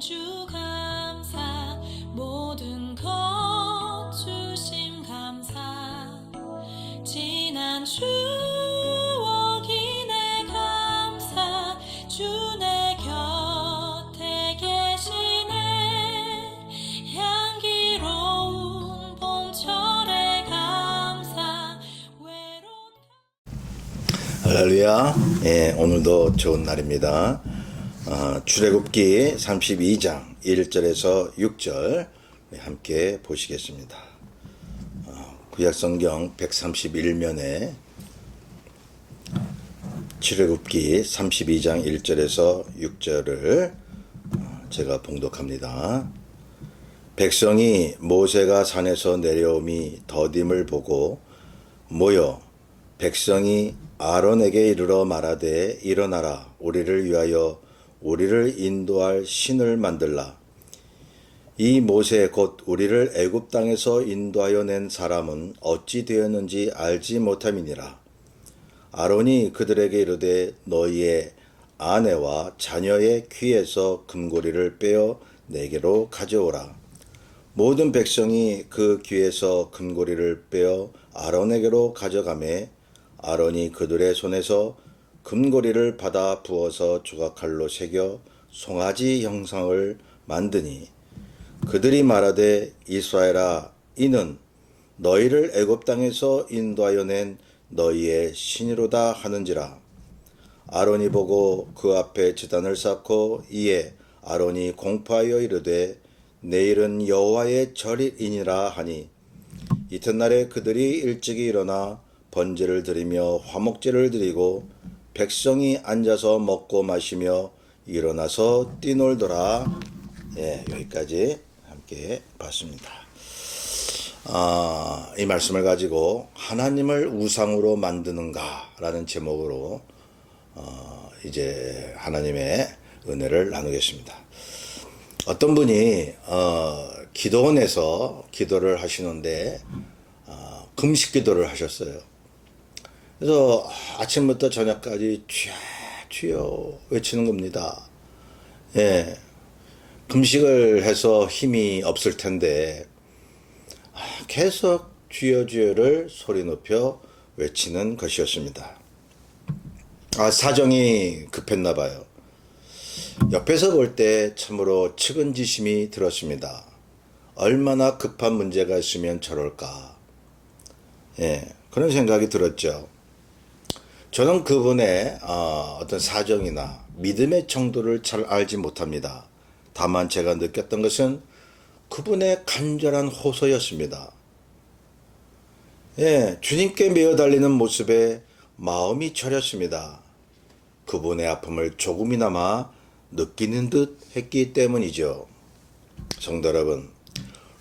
주 감사 모든 것 주심 감사 지난 추억이네 감사 주 내 곁에 계시네 향기로운 봄철의 감사 외로운 할렐루야. 예, 오늘도 좋은 날입니다. 출애굽기 32장 1절에서 6절 함께 보시겠습니다. 구약성경 131면에 출애굽기 32장 1절에서 6절을 제가 봉독합니다. 백성이 모세가 산에서 내려옴이 더딤을 보고 모여 백성이 아론에게 이르러 말하되 일어나라 우리를 위하여 우리를 인도할 신을 만들라. 이 모세 곧 우리를 애굽 땅에서 인도하여 낸 사람은 어찌 되었는지 알지 못함이니라. 아론이 그들에게 이르되 너희의 아내와 자녀의 귀에서 금고리를 빼어 내게로 가져오라. 모든 백성이 그 귀에서 금고리를 빼어 아론에게로 가져가매 아론이 그들의 손에서 금고리를 받아 부어서 조각칼로 새겨 송아지 형상을 만드니 그들이 말하되 이스라엘아 이는 너희를 애굽 땅에서 인도하여 낸 너희의 신이로다 하는지라. 아론이 보고 그 앞에 제단을 쌓고 이에 아론이 공포하여 이르되 내일은 여호와의 절이니라 하니 이튿날에 그들이 일찍이 일어나 번제를 드리며 화목제를 드리고 백성이 앉아서 먹고 마시며 일어나서 뛰놀더라. 예, 여기까지 함께 봤습니다. 이 말씀을 가지고 하나님을 우상으로 만드는가 라는 제목으로 이제 하나님의 은혜를 나누겠습니다. 어떤 분이 기도원에서 기도를 하시는데 금식 기도를 하셨어요. 그래서 아침부터 저녁까지 주여 외치는 겁니다. 예, 금식을 해서 힘이 없을 텐데 계속 주여를 소리 높여 외치는 것이었습니다. 사정이 급했나 봐요. 옆에서 볼 때 참으로 측은지심이 들었습니다. 얼마나 급한 문제가 있으면 저럴까. 예, 그런 생각이 들었죠. 저는 그분의 어떤 사정이나 믿음의 정도를 잘 알지 못합니다. 다만 제가 느꼈던 것은 그분의 간절한 호소였습니다. 예, 주님께 매어 달리는 모습에 마음이 저렸습니다. 그분의 아픔을 조금이나마 느끼는 듯 했기 때문이죠. 성도 여러분,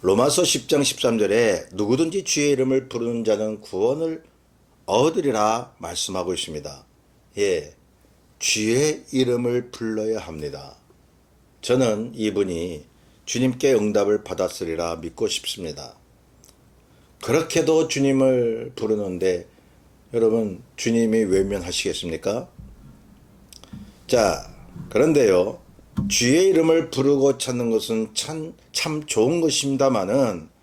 로마서 10장 13절에 누구든지 주의 이름을 부르는 자는 구원을 얻으리라 말씀하고 있습니다. 예, 주의 이름을 불러야 합니다. 저는 이분이 주님께 응답을 받았으리라 믿고 싶습니다. 그렇게도 주님을 부르는데 여러분 주님이 외면하시겠습니까? 자, 그런데요, 주의 이름을 부르고 찾는 것은 참 좋은 것입니다마는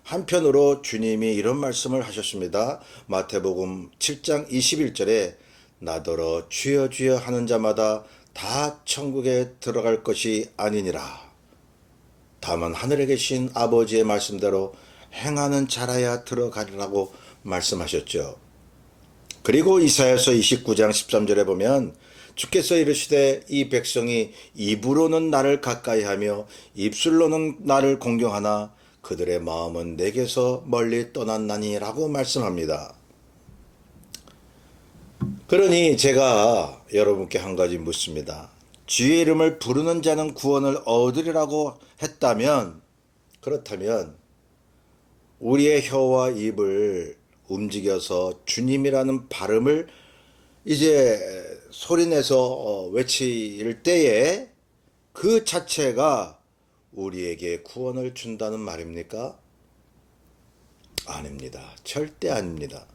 한편으로 주님이 이런 말씀을 하셨습니다. 마태복음 7장 21절에 나더러 주여 주여 하는 자마다 다 천국에 들어갈 것이 아니니라. 다만 하늘에 계신 아버지의 말씀대로 행하는 자라야 들어가리라고 말씀하셨죠. 그리고 이사야서 29장 13절에 보면 주께서 이르시되 이 백성이 입으로는 나를 가까이하며 입술로는 나를 공경하나 그들의 마음은 내게서 멀리 떠났나니 라고 말씀합니다. 그러니 제가 여러분께 한 가지 묻습니다. 주의 이름을 부르는 자는 구원을 얻으리라고 했다면, 그렇다면 우리의 혀와 입을 움직여서 주님이라는 발음을 이제 소리내서 외칠 때에 그 자체가 우리에게 구원을 준다는 말입니까? 아닙니다. 절대 아닙니다.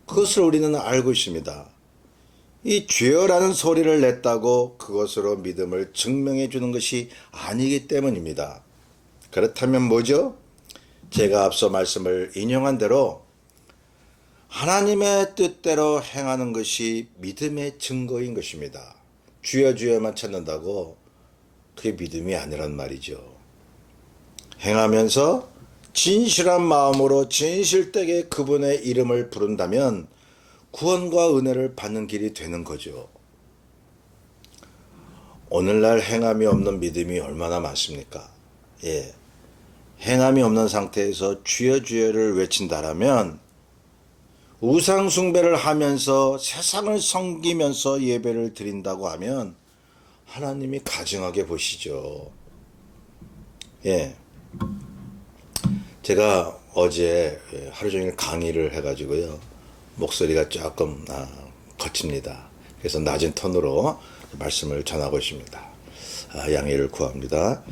그것을 우리는 알고 있습니다. 이 주여라는 소리를 냈다고 그것으로 믿음을 증명해 주는 것이 아니기 때문입니다. 그렇다면 뭐죠? 제가 앞서 말씀을 인용한 대로 하나님의 뜻대로 행하는 것이 믿음의 증거인 것입니다. 주여 주여만 찾는다고 그게 믿음이 아니란 말이죠. 행하면서 진실한 마음으로 진실되게 그분의 이름을 부른다면 구원과 은혜를 받는 길이 되는 거죠. 오늘날 행함이 없는 믿음이 얼마나 많습니까? 예. 행함이 없는 상태에서 주여 주여를 외친다라면 우상 숭배를 하면서 세상을 섬기면서 예배를 드린다고 하면 하나님이 가증하게 보시죠. 예. 제가 어제 하루 종일 강의를 해가지고요. 목소리가 조금 거칩니다. 그래서 낮은 톤으로 말씀을 전하고 있습니다. 양해를 구합니다.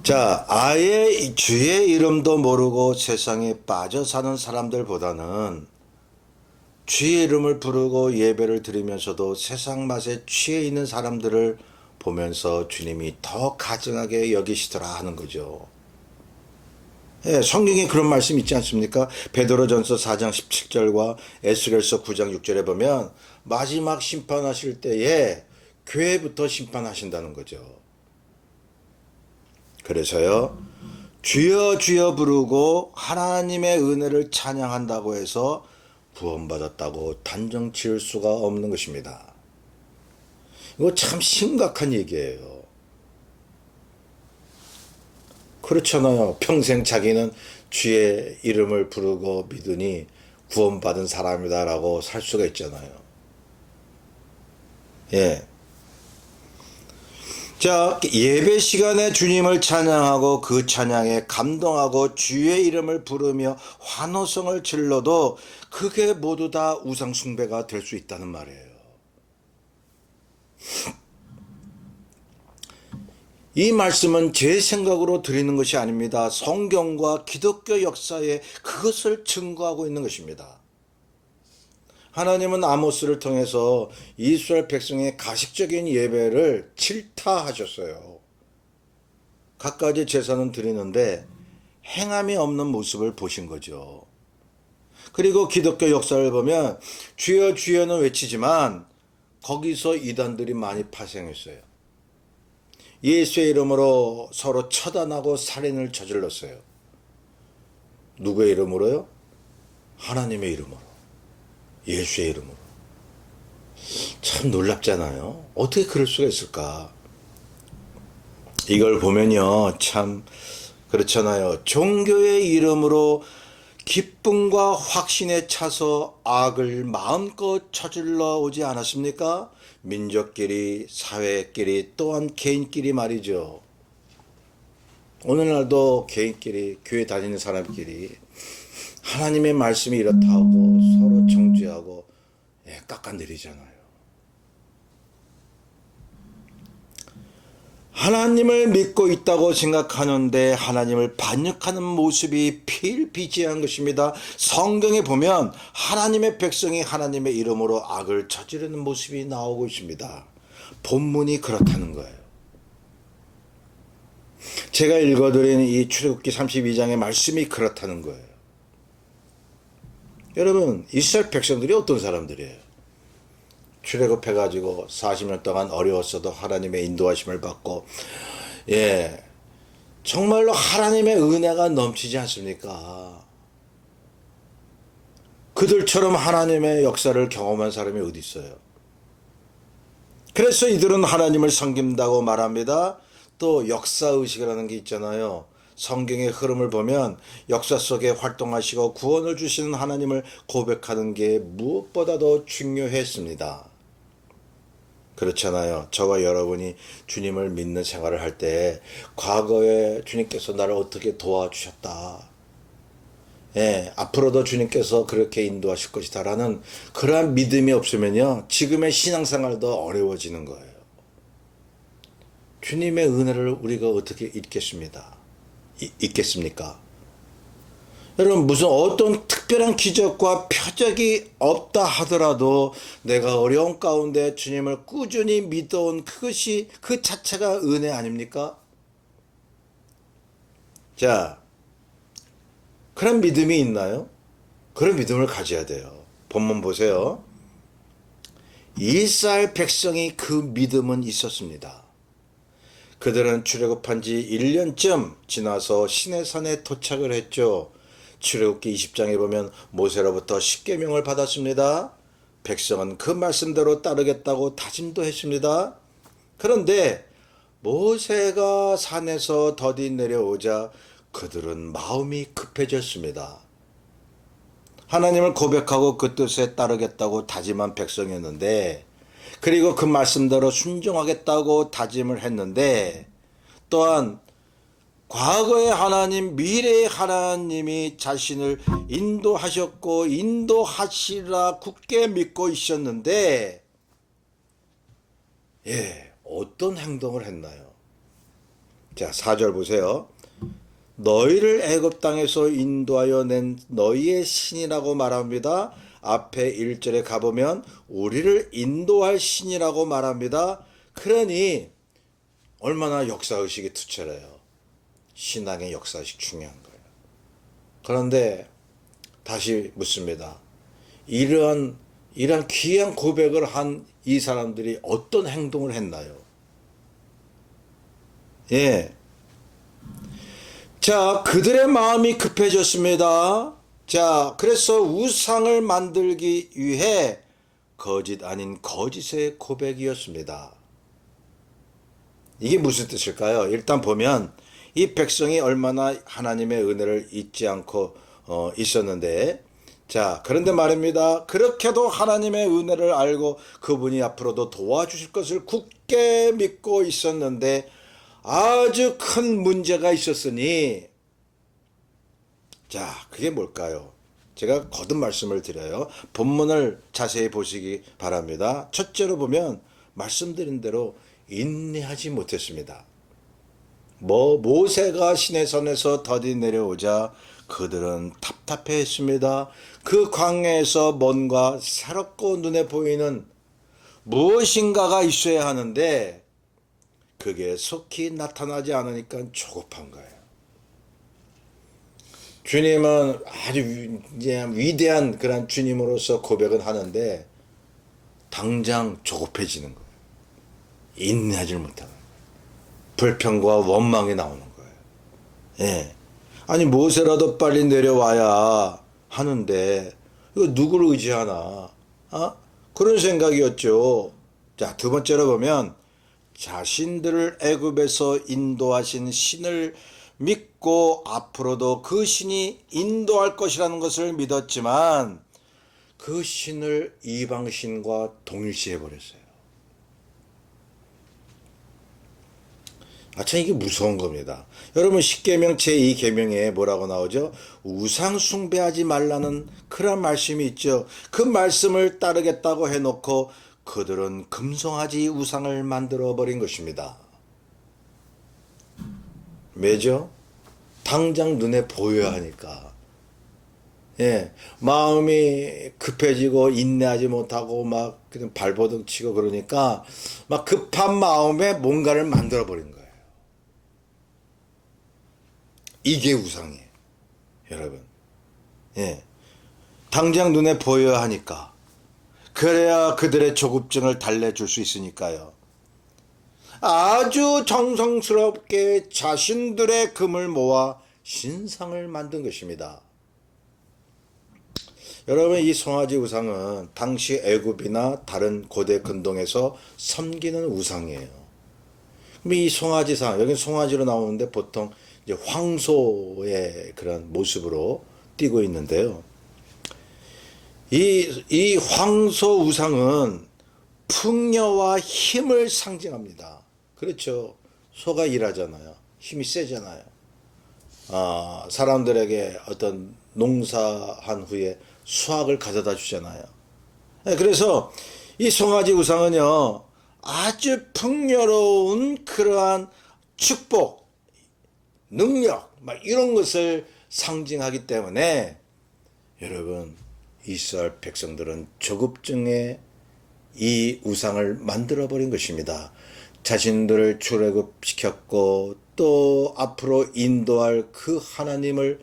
자, 아예 주의 이름도 모르고 세상에 빠져 사는 사람들보다는 주의 이름을 부르고 예배를 드리면서도 세상 맛에 취해 있는 사람들을 보면서 주님이 더 가증하게 여기시더라 하는 거죠. 예, 성경에 그런 말씀 있지 않습니까? 베드로전서 4장 17절과 에스겔서 9장 6절에 보면 마지막 심판하실 때에 교회부터 심판하신다는 거죠. 그래서요, 주여 주여 부르고 하나님의 은혜를 찬양한다고 해서 구원받았다고 단정 지을 수가 없는 것입니다. 이거 참 심각한 얘기예요. 그렇잖아요. 평생 자기는 주의 이름을 부르고 믿으니 구원받은 사람이다라고 살 수가 있잖아요. 예. 자, 예배 시간에 주님을 찬양하고 그 찬양에 감동하고 주의 이름을 부르며 환호성을 질러도 그게 모두 다 우상 숭배가 될 수 있다는 말이에요. 이 말씀은 제 생각으로 드리는 것이 아닙니다. 성경과 기독교 역사에 그것을 증거하고 있는 것입니다. 하나님은 아모스를 통해서 이스라엘 백성의 가식적인 예배를 질타하셨어요. 갖가지 제사는 드리는데 행함이 없는 모습을 보신 거죠. 그리고 기독교 역사를 보면 주여 주여는 외치지만 거기서 이단들이 많이 파생했어요. 예수의 이름으로 서로 처단하고 살인을 저질렀어요. 누구의 이름으로요? 하나님의 이름으로. 예수의 이름으로. 참 놀랍잖아요. 어떻게 그럴 수가 있을까? 이걸 보면요, 참 그렇잖아요. 종교의 이름으로 기쁨과 확신에 차서 악을 마음껏 저질러 오지 않았습니까? 민족끼리, 사회끼리, 또한 개인끼리 말이죠. 오늘날도 개인끼리, 교회 다니는 사람끼리 하나님의 말씀이 이렇다고 서로 정죄하고 깎아내리잖아요. 하나님을 믿고 있다고 생각하는데 하나님을 반역하는 모습이 필비재한 것입니다. 성경에 보면 하나님의 백성이 하나님의 이름으로 악을 저지르는 모습이 나오고 있습니다. 본문이 그렇다는 거예요. 제가 읽어드린 이 출애굽기 32장의 말씀이 그렇다는 거예요. 여러분, 이스라엘 백성들이 어떤 사람들이에요? 출애굽해가지고 40년 동안 어려웠어도 하나님의 인도하심을 받고, 정말로 하나님의 은혜가 넘치지 않습니까? 그들처럼 하나님의 역사를 경험한 사람이 어디 있어요? 그래서 이들은 하나님을 섬긴다고 말합니다. 또 역사의식이라는 게 있잖아요. 성경의 흐름을 보면 역사 속에 활동하시고 구원을 주시는 하나님을 고백하는 게 무엇보다도 중요했습니다. 그렇잖아요. 저와 여러분이 주님을 믿는 생활을 할 때 과거에 주님께서 나를 어떻게 도와주셨다. 앞으로도 주님께서 그렇게 인도하실 것이다 라는 그러한 믿음이 없으면요, 지금의 신앙생활도 어려워지는 거예요. 주님의 은혜를 우리가 어떻게 잊겠습니까? 여러분, 무슨 어떤 특별한 기적과 표적이 없다 하더라도 내가 어려운 가운데 주님을 꾸준히 믿어온 그것이 그 자체가 은혜 아닙니까? 자, 그런 믿음이 있나요? 그런 믿음을 가져야 돼요. 본문 보세요. 이스라엘 백성이 그 믿음은 있었습니다. 그들은 출애굽한 지 1년쯤 지나서 시내산에 도착을 했죠. 출애굽기 20장에 보면 모세로부터 십계명을 받았습니다. 백성은 그 말씀대로 따르겠다고 다짐도 했습니다. 그런데 모세가 산에서 더디 내려오자 그들은 마음이 급해졌습니다. 하나님을 고백하고 그 뜻에 따르겠다고 다짐한 백성이었는데, 그리고 그 말씀대로 순종하겠다고 다짐을 했는데, 또한 과거의 하나님, 미래의 하나님이 자신을 인도하셨고 인도하시라 굳게 믿고 있었는데, 어떤 행동을 했나요? 자, 4절 보세요. 너희를 애굽 땅에서 인도하여 낸 너희의 신이라고 말합니다. 앞에 1절에 가보면 우리를 인도할 신이라고 말합니다. 그러니 얼마나 역사의식이 투철해요. 신앙의 역사의식 중요한 거예요. 그런데 다시 묻습니다. 이러한 귀한 고백을 한 이 사람들이 어떤 행동을 했나요? 자, 그들의 마음이 급해졌습니다. 자, 그래서 우상을 만들기 위해 거짓 아닌 거짓의 고백이었습니다. 이게 무슨 뜻일까요? 일단 보면 이 백성이 얼마나 하나님의 은혜를 잊지 않고 있었는데, 자, 그런데 말입니다. 그렇게도 하나님의 은혜를 알고 그분이 앞으로도 도와주실 것을 굳게 믿고 있었는데 아주 큰 문제가 있었으니, 자, 그게 뭘까요? 제가 거듭 말씀을 드려요. 본문을 자세히 보시기 바랍니다. 첫째로 보면 말씀드린 대로 인내하지 못했습니다. 모세가 시내산에서 더디 내려오자 그들은 답답해했습니다. 그 광야에서 뭔가 새롭고 눈에 보이는 무엇인가가 있어야 하는데 그게 속히 나타나지 않으니까 조급한 거예요. 주님은 아주 위대한 그런 주님으로서 고백은 하는데 당장 조급해지는 거예요. 인내하지 못하는 거예요. 불평과 원망이 나오는 거예요. 아니, 모세라도 빨리 내려와야 하는데 이거 누구를 의지하나? 그런 생각이었죠. 자, 두 번째로 보면 자신들을 애굽에서 인도하신 신을 믿고 앞으로도 그 신이 인도할 것이라는 것을 믿었지만 그 신을 이방신과 동일시해 버렸어요. 참 이게 무서운 겁니다. 여러분, 십계명 제2계명에 뭐라고 나오죠? 우상 숭배하지 말라는 그런 말씀이 있죠. 그 말씀을 따르겠다고 해놓고 그들은 금송아지 우상을 만들어 버린 것입니다. 왜죠? 당장 눈에 보여야 하니까. 마음이 급해지고 인내하지 못하고 막 그냥 발버둥 치고 그러니까 막 급한 마음에 뭔가를 만들어 버린 거예요. 이게 우상이에요, 여러분. 당장 눈에 보여야 하니까. 그래야 그들의 조급증을 달래줄 수 있으니까요. 아주 정성스럽게 자신들의 금을 모아 신상을 만든 것입니다. 여러분, 이 송아지 우상은 당시 애굽이나 다른 고대 근동에서 섬기는 우상이에요. 그럼 이 송아지상, 여기 송아지로 나오는데 보통 이제 황소의 그런 모습으로 띄고 있는데요. 이 황소 우상은 풍요와 힘을 상징합니다. 그렇죠. 소가 일하잖아요. 힘이 세잖아요. 사람들에게 어떤 농사한 후에 수확을 가져다 주잖아요. 그래서 이 송아지 우상은요, 아주 풍요로운 그러한 축복, 능력, 막 이런 것을 상징하기 때문에 여러분, 이스라엘 백성들은 조급증에 이 우상을 만들어버린 것입니다. 자신들을 출애굽시켰고 또 앞으로 인도할 그 하나님을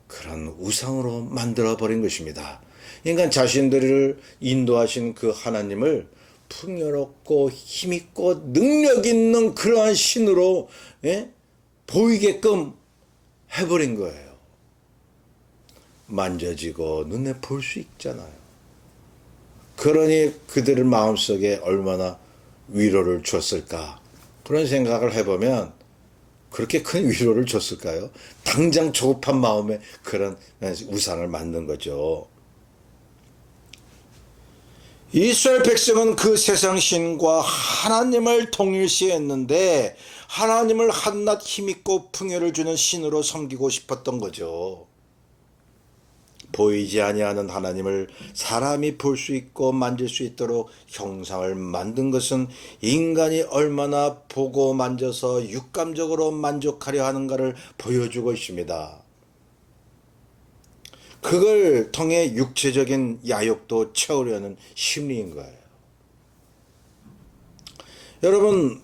그런 우상으로 만들어버린 것입니다. 그러니까 자신들을 인도하신 그 하나님을 풍요롭고 힘있고 능력 있는 그러한 신으로 보이게끔 해버린 거예요. 만져지고 눈에 볼 수 있잖아요. 그러니 그들의 마음속에 얼마나 위로를 줬을까, 그런 생각을 해보면 그렇게 큰 위로를 줬을까요? 당장 조급한 마음에 그런 우상을 만든 거죠. 이스라엘 백성은 그 세상 신과 하나님을 동일시했는데 하나님을 한낱 힘있고 풍요를 주는 신으로 섬기고 싶었던 거죠. 보이지 아니하는 하나님을 사람이 볼 수 있고 만질 수 있도록 형상을 만든 것은 인간이 얼마나 보고 만져서 육감적으로 만족하려 하는가를 보여주고 있습니다. 그걸 통해 육체적인 야욕도 채우려는 심리인 거예요. 여러분,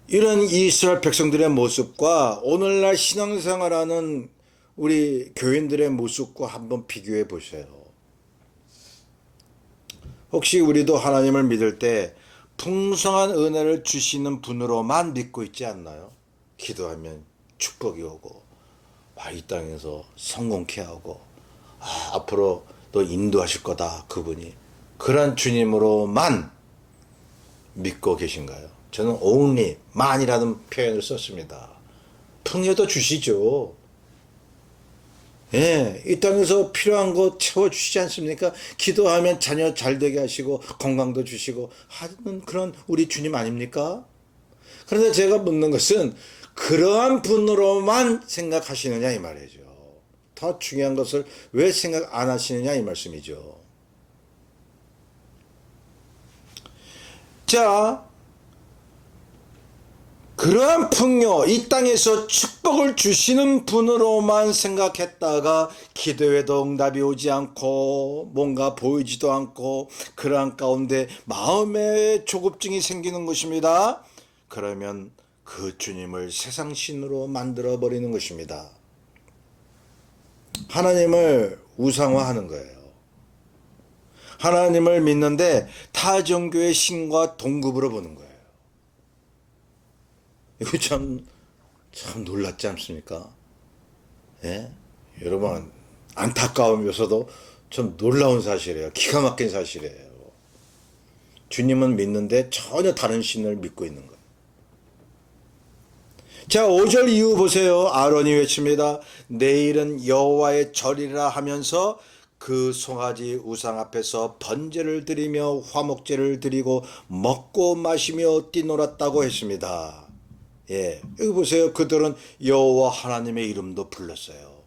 이런 이스라엘 백성들의 모습과 오늘날 신앙생활하는 우리 교인들의 모습과 한번 비교해 보세요. 혹시 우리도 하나님을 믿을 때 풍성한 은혜를 주시는 분으로만 믿고 있지 않나요? 기도하면 축복이 오고, 이 땅에서 성공케 하고, 앞으로 또 인도하실 거다, 그분이. 그런 주님으로만 믿고 계신가요? 저는 only, 만이라는 표현을 썼습니다. 풍요도 주시죠. 이 땅에서 필요한 거 채워주시지 않습니까? 기도하면 자녀 잘 되게 하시고 건강도 주시고 하는 그런 우리 주님 아닙니까? 그런데 제가 묻는 것은 그러한 분으로만 생각하시느냐 이 말이죠. 더 중요한 것을 왜 생각 안 하시느냐 이 말씀이죠. 자, 그러한 풍요, 이 땅에서 축복을 주시는 분으로만 생각했다가 기도에도 응답이 오지 않고 뭔가 보이지도 않고 그러한 가운데 마음에 조급증이 생기는 것입니다. 그러면 그 주님을 세상 신으로 만들어 버리는 것입니다. 하나님을 우상화하는 거예요. 하나님을 믿는데 타 종교의 신과 동급으로 보는 거예요. 이거 참 놀랍지 않습니까? 여러분, 안타까우면서도 좀 놀라운 사실이에요. 기가 막힌 사실이에요. 주님은 믿는데 전혀 다른 신을 믿고 있는 거예요. 자, 5절 이후 보세요. 아론이 외칩니다. 내일은 여호와의 절이라 하면서 그 송아지 우상 앞에서 번제를 드리며 화목제를 드리고 먹고 마시며 뛰놀았다고 했습니다. 여기 보세요. 그들은 여호와 하나님의 이름도 불렀어요.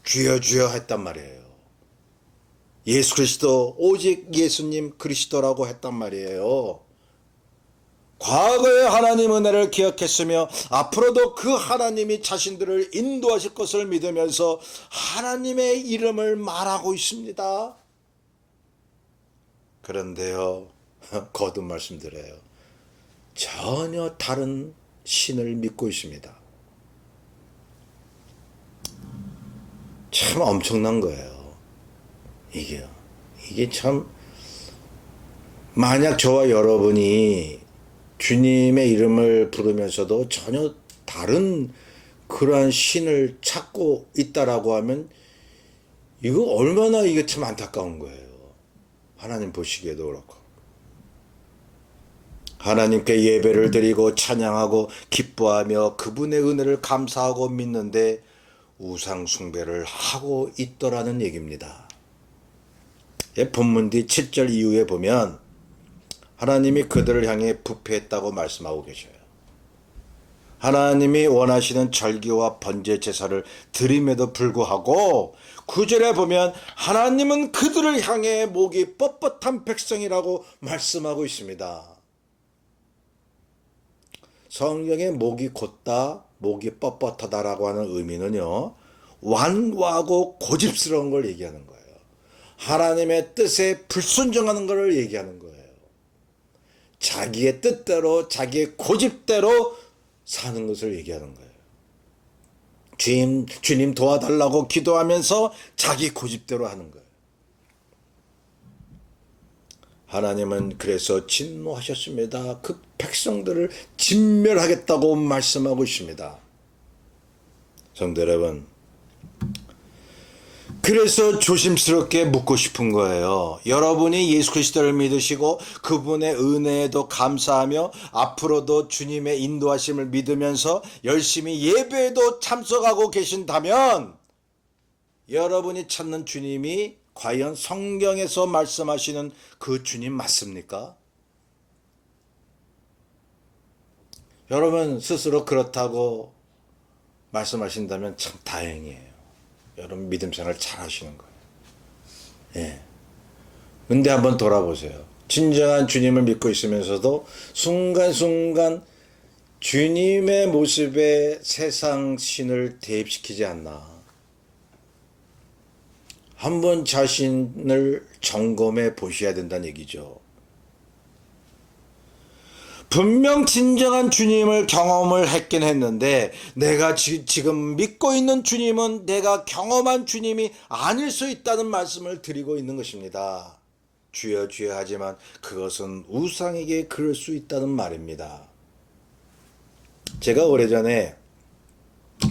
주여 주여 했단 말이에요. 예수 그리스도, 오직 예수님 그리스도라고 했단 말이에요. 과거의 하나님 은혜를 기억했으며 앞으로도 그 하나님이 자신들을 인도하실 것을 믿으면서 하나님의 이름을 말하고 있습니다. 그런데요, 거듭 말씀드려요. 전혀 다른 신을 믿고 있습니다. 참 엄청난 거예요. 이게 참, 만약 저와 여러분이 주님의 이름을 부르면서도 전혀 다른 그러한 신을 찾고 있다라고 하면 이거 얼마나 이게 참 안타까운 거예요. 하나님 보시기에도 그렇고. 하나님께 예배를 드리고 찬양하고 기뻐하며 그분의 은혜를 감사하고 믿는데 우상 숭배를 하고 있더라는 얘기입니다. 본문 뒤 7절 이후에 보면 하나님이 그들을 향해 부패했다고 말씀하고 계셔요. 하나님이 원하시는 절기와 번제 제사를 드림에도 불구하고 9절에 보면 하나님은 그들을 향해 목이 뻣뻣한 백성이라고 말씀하고 있습니다. 성경에 목이 곧다, 목이 뻣뻣하다라고 하는 의미는요, 완고하고 고집스러운 걸 얘기하는 거예요. 하나님의 뜻에 불순종하는 것을 얘기하는 거예요. 자기의 뜻대로, 자기의 고집대로 사는 것을 얘기하는 거예요. 주님 도와달라고 기도하면서 자기 고집대로 하는 거예요. 하나님은 그래서 진노하셨습니다. 그 백성들을 진멸하겠다고 말씀하고 있습니다. 성도 여러분, 그래서 조심스럽게 묻고 싶은 거예요. 여러분이 예수 그리스도를 믿으시고 그분의 은혜에도 감사하며 앞으로도 주님의 인도하심을 믿으면서 열심히 예배에도 참석하고 계신다면 여러분이 찾는 주님이 과연 성경에서 말씀하시는 그 주님 맞습니까? 여러분 스스로 그렇다고 말씀하신다면 참 다행이에요. 여러분 믿음 생활 잘 하시는 거예요. 예. 근데 한번 돌아보세요. 진정한 주님을 믿고 있으면서도 순간순간 주님의 모습에 세상 신을 대입시키지 않나. 한번 자신을 점검해 보셔야 된다는 얘기죠. 분명 진정한 주님을 경험을 했긴 했는데 내가 지금 믿고 있는 주님은 내가 경험한 주님이 아닐 수 있다는 말씀을 드리고 있는 것입니다. 주여 주여 하지만 그것은 우상에게 그럴 수 있다는 말입니다. 제가 오래전에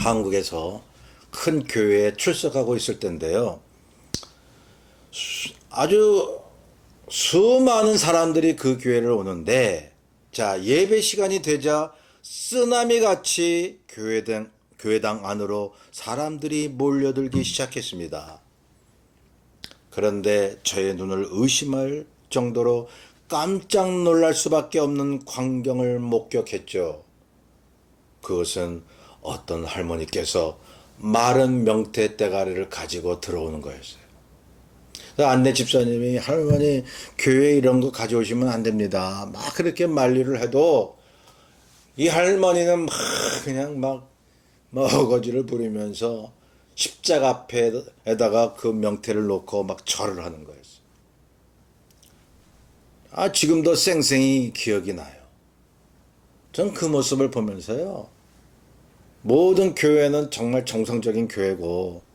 한국에서 큰 교회에 출석하고 있을 때인데요. 아주 수많은 사람들이 그 교회를 오는데 자, 예배 시간이 되자 쓰나미 같이 교회당 안으로 사람들이 몰려들기 시작했습니다. 그런데 저의 눈을 의심할 정도로 깜짝 놀랄 수밖에 없는 광경을 목격했죠. 그것은 어떤 할머니께서 마른 명태 대가리를 가지고 들어오는 거였어요. 안내 집사님이 할머니 교회 이런 거 가져오시면 안 됩니다. 막 그렇게 만류를 해도 이 할머니는 그냥 막 어거지를 부리면서 십자가 앞에다가 그 명태를 놓고 막 절을 하는 거였어요. 지금도 생생히 기억이 나요. 전 그 모습을 보면서요. 모든 교회는 정말 정상적인 교회고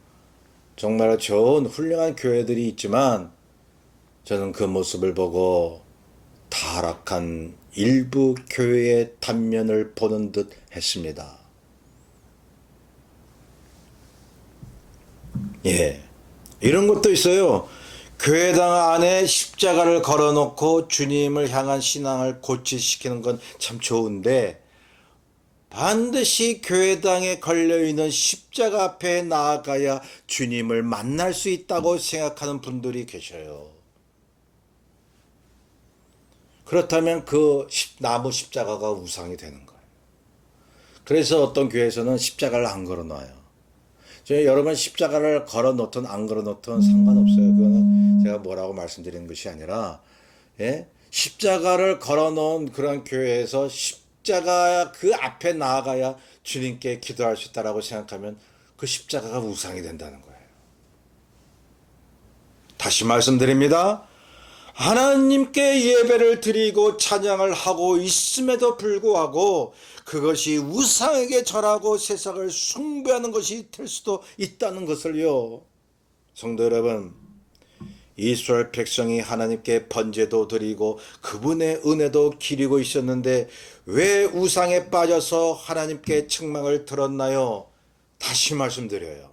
정말 좋은 훌륭한 교회들이 있지만 저는 그 모습을 보고 타락한 일부 교회의 단면을 보는 듯 했습니다. 예, 이런 것도 있어요. 교회당 안에 십자가를 걸어놓고 주님을 향한 신앙을 고취시키는 건 참 좋은데 반드시 교회당에 걸려있는 십자가 앞에 나아가야 주님을 만날 수 있다고 생각하는 분들이 계셔요. 그렇다면 그 나무 십자가가 우상이 되는 거예요. 그래서 어떤 교회에서는 십자가를 안 걸어놔요. 여러분 십자가를 걸어놓든 안 걸어놓든 상관없어요. 그거는 제가 뭐라고 말씀드리는 것이 아니라 십자가를 걸어놓은 그런 교회에서 십자가 그 앞에 나아가야 주님께 기도할 수 있다라고 생각하면 그 십자가가 우상이 된다는 거예요. 다시 말씀드립니다. 하나님께 예배를 드리고 찬양을 하고 있음에도 불구하고 그것이 우상에게 절하고 세상을 숭배하는 것이 될 수도 있다는 것을요. 성도 여러분, 이스라엘 백성이 하나님께 번제도 드리고 그분의 은혜도 기리고 있었는데 왜 우상에 빠져서 하나님께 책망을 들었나요? 다시 말씀드려요.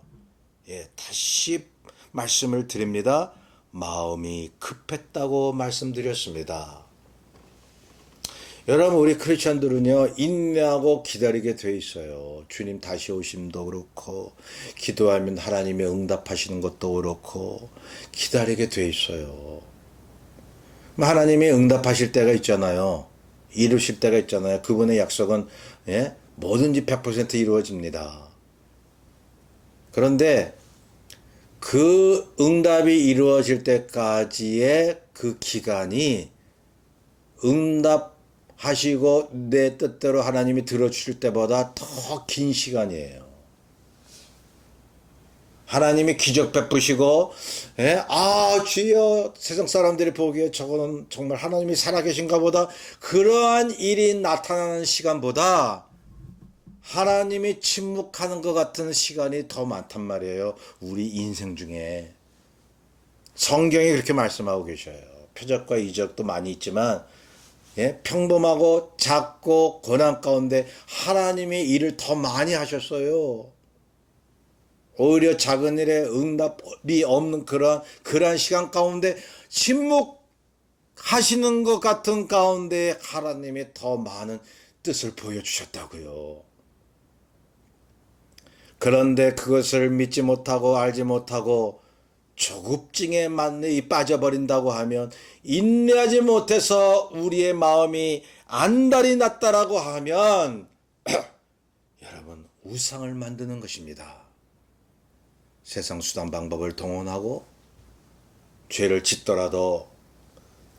다시 말씀을 드립니다. 마음이 급했다고 말씀드렸습니다. 여러분 우리 크리스천들은요 인내하고 기다리게 돼 있어요. 주님 다시 오심도 그렇고 기도하면 하나님이 응답하시는 것도 그렇고 기다리게 돼 있어요. 하나님이 응답하실 때가 있잖아요. 이루실 때가 있잖아요. 그분의 약속은 뭐든지 100% 이루어집니다. 그런데 그 응답이 이루어질 때까지의 그 기간이 응답 하시고 내 뜻대로 하나님이 들어주실 때보다 더 긴 시간이에요. 하나님이 기적 베푸시고, 주여, 세상 사람들이 보기에 저거는 정말 하나님이 살아계신가 보다, 그러한 일이 나타나는 시간보다 하나님이 침묵하는 것 같은 시간이 더 많단 말이에요. 우리 인생 중에. 성경이 그렇게 말씀하고 계셔요. 표적과 이적도 많이 있지만, 평범하고 작고 고난 가운데 하나님이 일을 더 많이 하셨어요. 오히려 작은 일에 응답이 없는 그러한 시간 가운데 침묵하시는 것 같은 가운데 하나님이 더 많은 뜻을 보여주셨다고요. 그런데 그것을 믿지 못하고 알지 못하고 조급증에 빠져버린다고 하면, 인내하지 못해서 우리의 마음이 안달이 났다라고 하면 여러분, 우상을 만드는 것입니다. 세상 수단 방법을 동원하고 죄를 짓더라도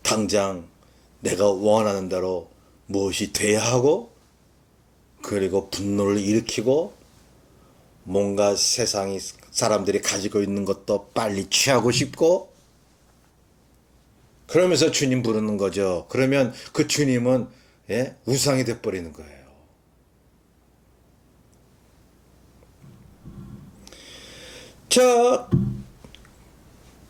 당장 내가 원하는 대로 무엇이 돼야 하고, 그리고 분노를 일으키고 뭔가 세상이 사람들이 가지고 있는 것도 빨리 취하고 싶고, 그러면서 주님 부르는 거죠. 그러면 그 주님은 우상이 돼버리는 거예요. 자,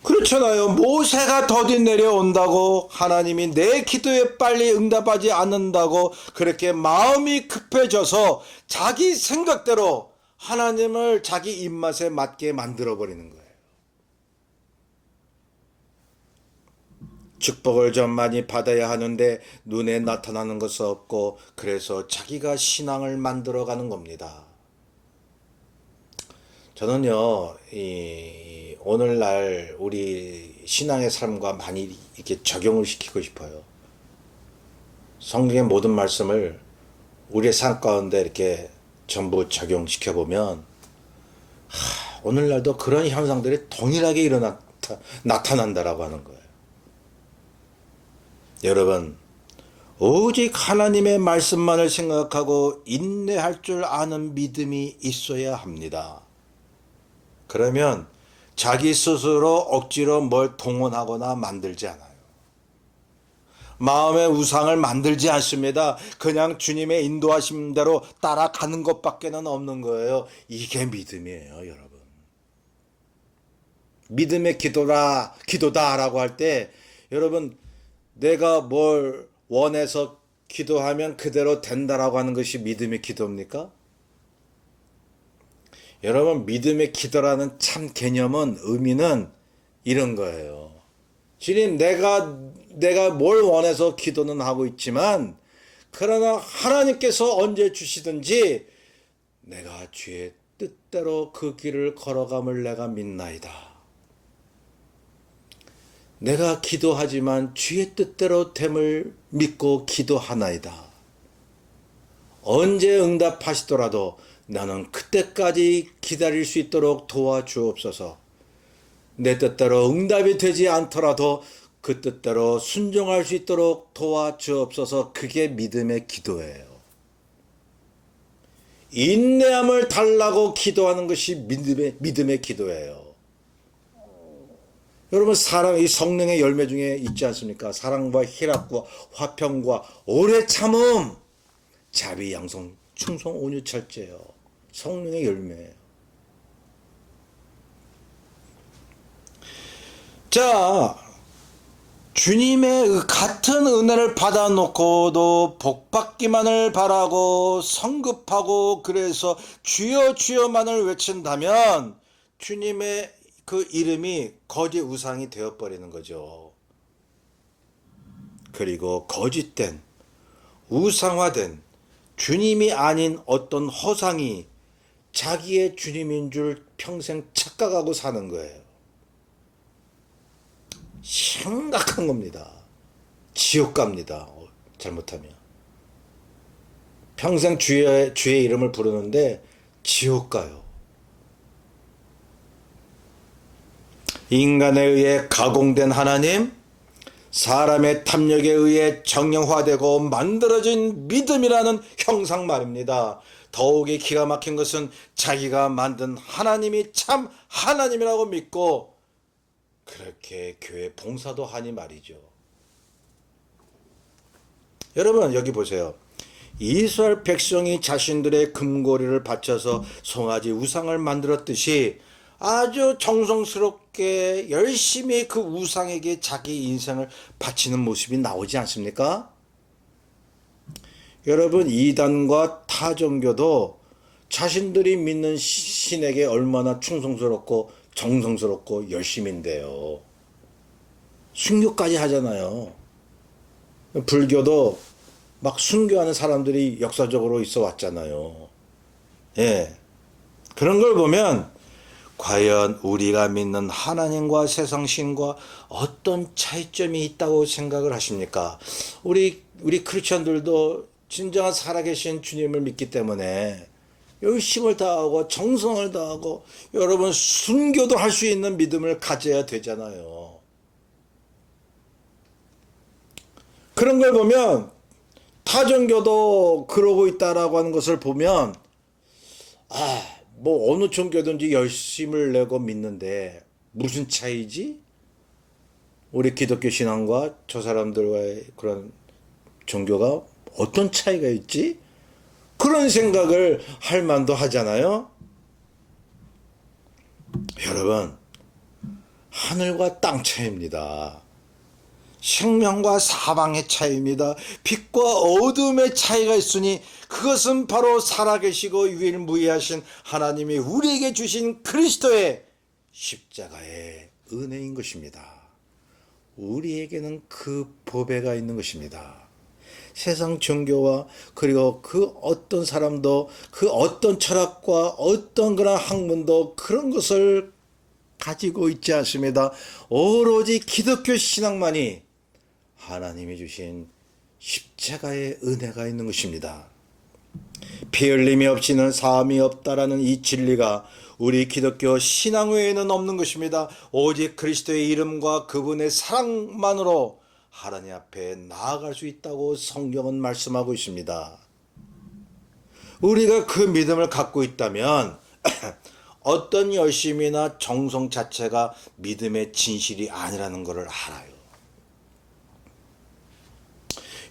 그렇잖아요. 모세가 더디 내려온다고 하나님이 내 기도에 빨리 응답하지 않는다고 그렇게 마음이 급해져서 자기 생각대로 하나님을 자기 입맛에 맞게 만들어버리는 거예요. 축복을 좀 많이 받아야 하는데 눈에 나타나는 것은 없고, 그래서 자기가 신앙을 만들어가는 겁니다. 저는요, 오늘날 우리 신앙의 삶과 많이 이렇게 적용을 시키고 싶어요. 성경의 모든 말씀을 우리의 삶 가운데 이렇게 전부 적용시켜보면, 오늘날도 그런 현상들이 동일하게 나타난다라고 하는 거예요. 여러분, 오직 하나님의 말씀만을 생각하고 인내할 줄 아는 믿음이 있어야 합니다. 그러면 자기 스스로 억지로 뭘 동원하거나 만들지 않아요. 마음의 우상을 만들지 않습니다. 그냥 주님의 인도하심대로 따라가는 것밖에는 없는 거예요. 이게 믿음이에요, 여러분. 믿음의 기도다라고 할 때, 여러분, 내가 뭘 원해서 기도하면 그대로 된다라고 하는 것이 믿음의 기도입니까? 여러분, 믿음의 기도라는 참 개념은, 의미는 이런 거예요. 주님, 내가 뭘 원해서 기도는 하고 있지만, 그러나 하나님께서 언제 주시든지 내가 주의 뜻대로 그 길을 걸어감을 내가 믿나이다. 내가 기도하지만 주의 뜻대로 됨을 믿고 기도하나이다. 언제 응답하시더라도 나는 그때까지 기다릴 수 있도록 도와주옵소서. 내 뜻대로 응답이 되지 않더라도 그 뜻대로 순종할 수 있도록 도와주옵소서. 그게 믿음의 기도예요. 인내함을 달라고 기도하는 것이 믿음의 기도예요. 여러분, 이 성령의 열매 중에 있지 않습니까? 사랑과 희락과 화평과 오래 참음, 자비, 양성, 충성, 온유, 절제요. 성령의 열매예요. 자, 주님의 같은 은혜를 받아놓고도 복받기만을 바라고 성급하고, 그래서 주여 주여만을 외친다면 주님의 그 이름이 거짓 우상이 되어버리는 거죠. 그리고 거짓된, 우상화된 주님이 아닌 어떤 허상이 자기의 주님인 줄 평생 착각하고 사는 거예요. 심각한 겁니다. 지옥 갑니다. 잘못하면. 평생 주의 이름을 부르는데 지옥 가요. 인간에 의해 가공된 하나님, 사람의 탐욕에 의해 정형화되고 만들어진 믿음이라는 형상 말입니다. 더욱이 기가 막힌 것은 자기가 만든 하나님이 참 하나님이라고 믿고 그렇게 교회 봉사도 하니 말이죠. 여러분 여기 보세요. 이스라엘 백성이 자신들의 금고리를 바쳐서 송아지 우상을 만들었듯이 아주 정성스럽게 열심히 그 우상에게 자기 인생을 바치는 모습이 나오지 않습니까? 여러분 이단과 타종교도 자신들이 믿는 신에게 얼마나 충성스럽고 정성스럽고 열심인데요. 순교까지 하잖아요. 불교도 막 순교하는 사람들이 역사적으로 있어 왔잖아요. 예. 그런 걸 보면 과연 우리가 믿는 하나님과 세상 신과 어떤 차이점이 있다고 생각을 하십니까? 우리 크리스천들도 진정한 살아계신 주님을 믿기 때문에 열심을 다하고 정성을 다하고 여러분 순교도 할 수 있는 믿음을 가져야 되잖아요. 그런 걸 보면 타종교도 그러고 있다라고 하는 것을 보면 뭐 어느 종교든지 열심을 내고 믿는데 무슨 차이지? 우리 기독교 신앙과 저 사람들과의 그런 종교가 어떤 차이가 있지? 그런 생각을 할 만도 하잖아요. 여러분 하늘과 땅 차이입니다. 생명과 사망의 차이입니다. 빛과 어둠의 차이가 있으니 그것은 바로 살아계시고 유일무이하신 하나님이 우리에게 주신 그리스도의 십자가의 은혜인 것입니다. 우리에게는 그 보배가 있는 것입니다. 세상 종교와 그리고 그 어떤 사람도 그 어떤 철학과 어떤 그런 학문도 그런 것을 가지고 있지 않습니다. 오로지 기독교 신앙만이 하나님이 주신 십자가의 은혜가 있는 것입니다. 피 흘림이 없이는 사함이 없다라는 이 진리가 우리 기독교 신앙 외에는 없는 것입니다. 오직 그리스도의 이름과 그분의 사랑만으로 하나님 앞에 나아갈 수 있다고 성경은 말씀하고 있습니다. 우리가 그 믿음을 갖고 있다면 어떤 열심이나 정성 자체가 믿음의 진실이 아니라는 것을 알아요.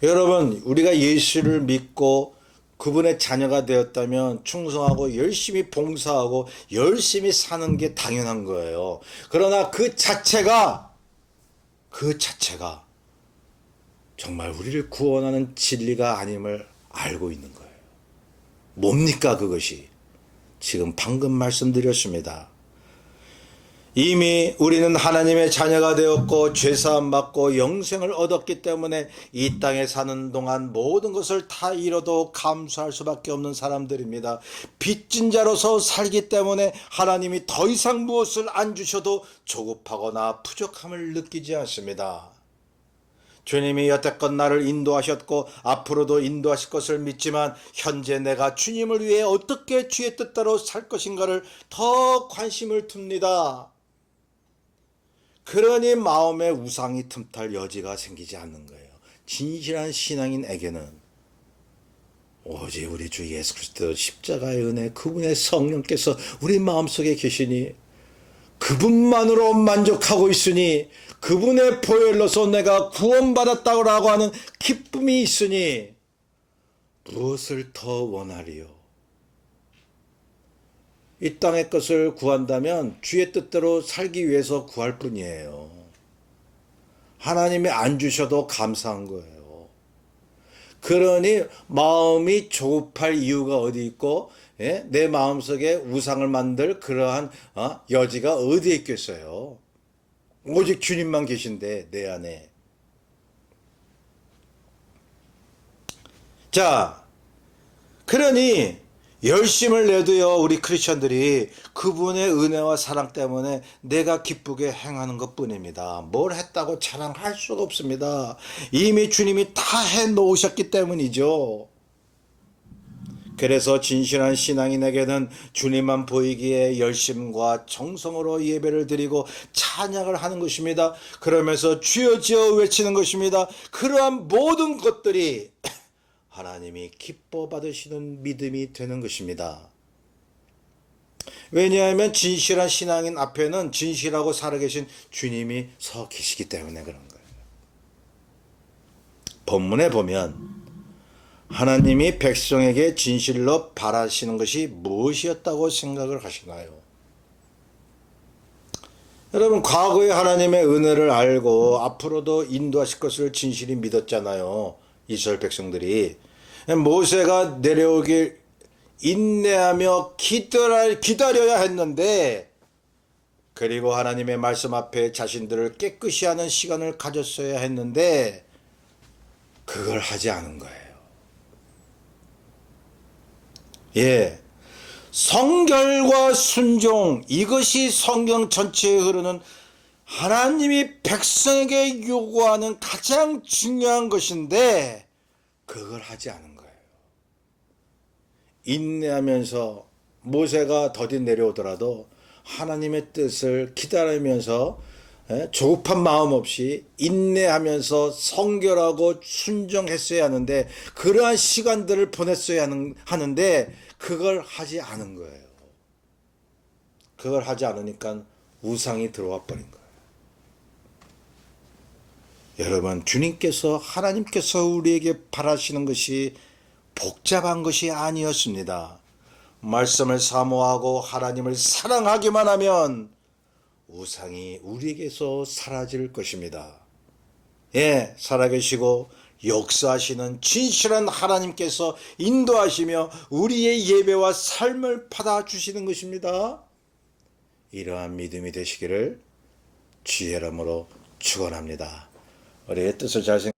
여러분 우리가 예수를 믿고 그분의 자녀가 되었다면 충성하고 열심히 봉사하고 열심히 사는 게 당연한 거예요. 그러나 그 자체가 정말 우리를 구원하는 진리가 아님을 알고 있는 거예요. 뭡니까 그것이? 지금 방금 말씀드렸습니다. 이미 우리는 하나님의 자녀가 되었고 죄사함 받고 영생을 얻었기 때문에 이 땅에 사는 동안 모든 것을 다 잃어도 감사할 수밖에 없는 사람들입니다. 빚진 자로서 살기 때문에 하나님이 더 이상 무엇을 안 주셔도 조급하거나 부족함을 느끼지 않습니다. 주님이 여태껏 나를 인도하셨고 앞으로도 인도하실 것을 믿지만 현재 내가 주님을 위해 어떻게 주의 뜻대로 살 것인가를 더 관심을 둡니다. 그러니 마음에 우상이 틈탈 여지가 생기지 않는 거예요. 진실한 신앙인에게는 오직 우리 주 예수 그리스도 십자가의 은혜 그분의 성령께서 우리 마음속에 계시니 그분만으로 만족하고 있으니 그분의 보혈로서 내가 구원받았다고 하는 기쁨이 있으니 무엇을 더 원하리요? 이 땅의 것을 구한다면 주의 뜻대로 살기 위해서 구할 뿐이에요. 하나님이 안 주셔도 감사한 거예요. 그러니 마음이 조급할 이유가 어디 있고 내 마음속에 우상을 만들 그러한 여지가 어디에 있겠어요. 오직 주님만 계신데 내 안에. 자, 그러니 열심을 내도요 우리 크리스천들이 그분의 은혜와 사랑 때문에 내가 기쁘게 행하는 것뿐입니다. 뭘 했다고 자랑할 수가 없습니다. 이미 주님이 다 해놓으셨기 때문이죠. 그래서 진실한 신앙인에게는 주님만 보이기에 열심과 정성으로 예배를 드리고 찬양을 하는 것입니다. 그러면서 주여 주여 외치는 것입니다. 그러한 모든 것들이 하나님이 기뻐 받으시는 믿음이 되는 것입니다. 왜냐하면 진실한 신앙인 앞에는 진실하고 살아계신 주님이 서 계시기 때문에 그런 거예요. 본문에 보면 하나님이 백성에게 진실로 바라시는 것이 무엇이었다고 생각을 하시나요? 여러분, 과거에 하나님의 은혜를 알고 앞으로도 인도하실 것을 진실히 믿었잖아요. 이스라엘 백성들이. 모세가 내려오길 인내하며 기다려야 했는데, 그리고 하나님의 말씀 앞에 자신들을 깨끗이 하는 시간을 가졌어야 했는데 그걸 하지 않은 거예요. 예, 성결과 순종, 이것이 성경 전체에 흐르는 하나님이 백성에게 요구하는 가장 중요한 것인데 그걸 하지 않은 거예요. 인내하면서 모세가 더디 내려오더라도 하나님의 뜻을 기다리면서 조급한 마음 없이 인내하면서 성결하고 순종했어야 하는데 그러한 시간들을 보냈어야 하는데 그걸 하지 않은 거예요. 그걸 하지 않으니까 우상이 들어와 버린 거예요. 여러분, 주님께서 하나님께서 우리에게 바라시는 것이 복잡한 것이 아니었습니다. 말씀을 사모하고 하나님을 사랑하기만 하면 우상이 우리에게서 사라질 것입니다. 예, 살아계시고 역사하시는 진실한 하나님께서 인도하시며 우리의 예배와 삶을 받아주시는 것입니다. 이러한 믿음이 되시기를 주의 이름으로 축원합니다. 우리의 뜻을 잘